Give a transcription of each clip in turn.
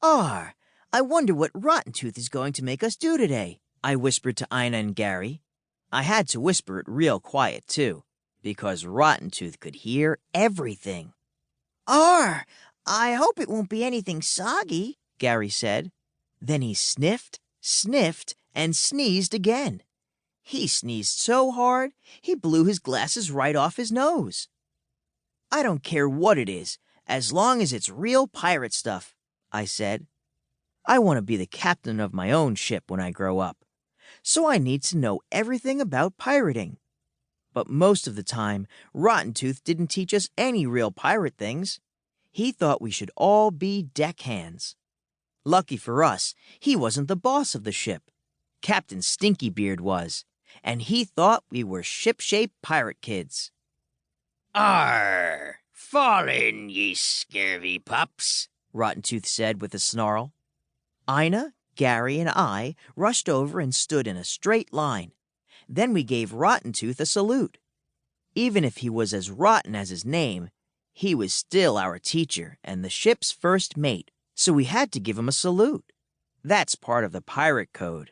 I wonder what Rotten Tooth is going to make us do today, I whispered to Ina and Gary. I had to whisper it real quiet, too, because Rotten Tooth could hear everything. I hope it won't be anything soggy, Gary said. Then he sniffed, and sneezed again. He sneezed so hard, he blew his glasses right off his nose. I don't care what it is, as long as it's real pirate stuff, I said. I want to be the captain of my own ship when I grow up, so I need to know everything about pirating. But most of the time, Rotten Tooth didn't teach us any real pirate things. He thought we should all be deckhands. Lucky for us, he wasn't the boss of the ship. Captain Stinkybeard was, and he thought we were ship-shape pirate kids. Arr! Fall in, ye scurvy pups, Rotten Tooth said with a snarl. Ina, Gary, and I rushed over and stood in a straight line. Then we gave Rotten Tooth a salute. Even if he was as rotten as his name, he was still our teacher and the ship's first mate, so we had to give him a salute. That's part of the pirate code.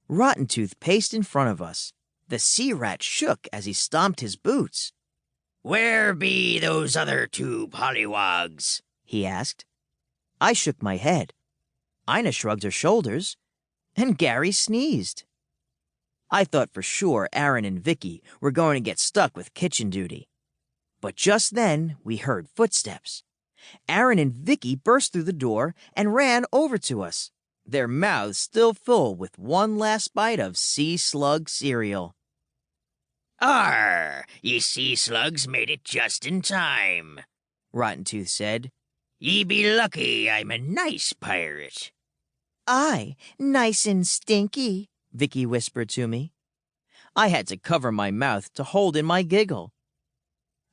Rotten Tooth paced in front of us. The sea rat shook as he stomped his boots. Where be those other two pollywogs? He asked. I shook my head. Ina shrugged her shoulders, and Gary sneezed. I thought for sure Aaron and Vicky were going to get stuck with kitchen duty. But just then, we heard footsteps. Aaron and Vicky burst through the door and ran over to us, their mouths still full with one last bite of sea slug cereal. Arr! Ye sea slugs made it just in time, Rotten Tooth said. Ye be lucky I'm a nice pirate. Aye, nice and stinky, Vicky whispered to me. I had to cover my mouth to hold in my giggle.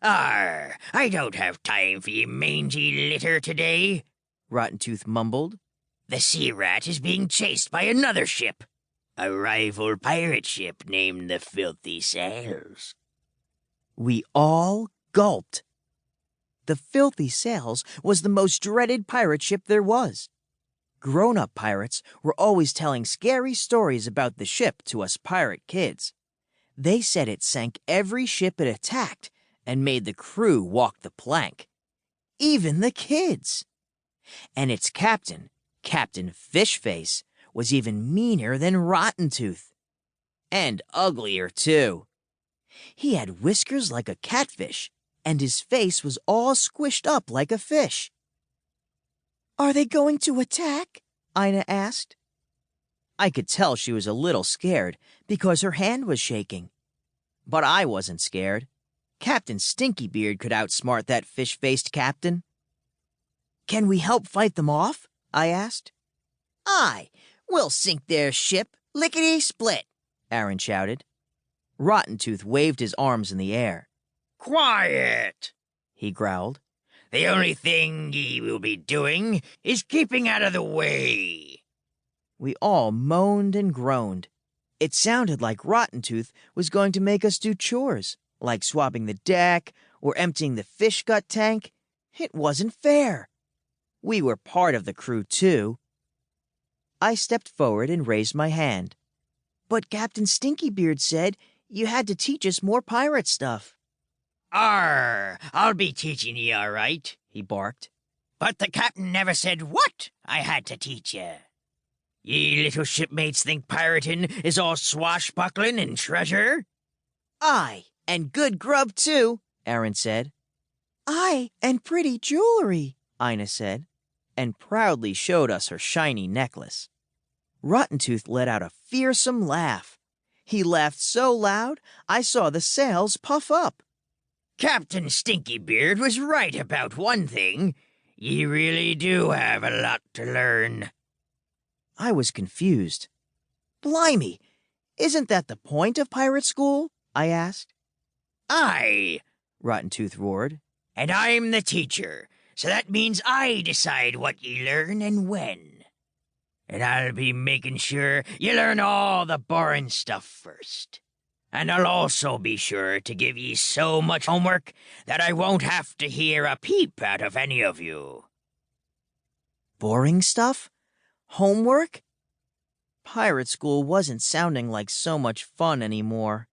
Arr! I don't have time for ye mangy litter today, Rotten Tooth mumbled. The sea rat is being chased by another ship. A rival pirate ship named the Filthy Sails. We all gulped. The Filthy Sails was the most dreaded pirate ship there was. Grown-up pirates were always telling scary stories about the ship to us pirate kids. They said it sank every ship it attacked and made the crew walk the plank. Even the kids. And its captain, Captain Fishface, was even meaner than Rotten Tooth. And uglier, too. He had whiskers like a catfish, and his face was all squished up like a fish. Are they going to attack? Ina asked. I could tell she was a little scared because her hand was shaking. But I wasn't scared. Captain Stinkybeard could outsmart that fish-faced captain. Can we help fight them off? I asked. Aye, we'll sink their ship, lickety-split, Aaron shouted. Rotten Tooth waved his arms in the air. Quiet, he growled. The only thing ye will be doing is keeping out of the way. We all moaned and groaned. It sounded like Rotten Tooth was going to make us do chores, like swabbing the deck or emptying the fish gut tank. It wasn't fair. We were part of the crew, too. I stepped forward and raised my hand. But Captain Stinkybeard said you had to teach us more pirate stuff. Arr! I'll be teaching ye all right, he barked. But the captain never said what I had to teach ye. Ye little shipmates think pirating is all swashbuckling and treasure? Aye, and good grub, too, Aaron said. Aye, and pretty jewelry, Ina said, and proudly showed us her shiny necklace. Rotten Tooth let out a fearsome laugh. He laughed so loud, I saw the sails puff up. Captain Stinkybeard was right about one thing. Ye really do have a lot to learn. I was confused. Blimey, isn't that the point of pirate school? I asked. Aye, Rotten Tooth roared. And I'm the teacher, so that means I decide what ye learn and when. And I'll be making sure ye learn all the boring stuff first. And I'll also be sure to give ye so much homework that I won't have to hear a peep out of any of you. Boring stuff? Homework? Pirate school wasn't sounding like so much fun anymore.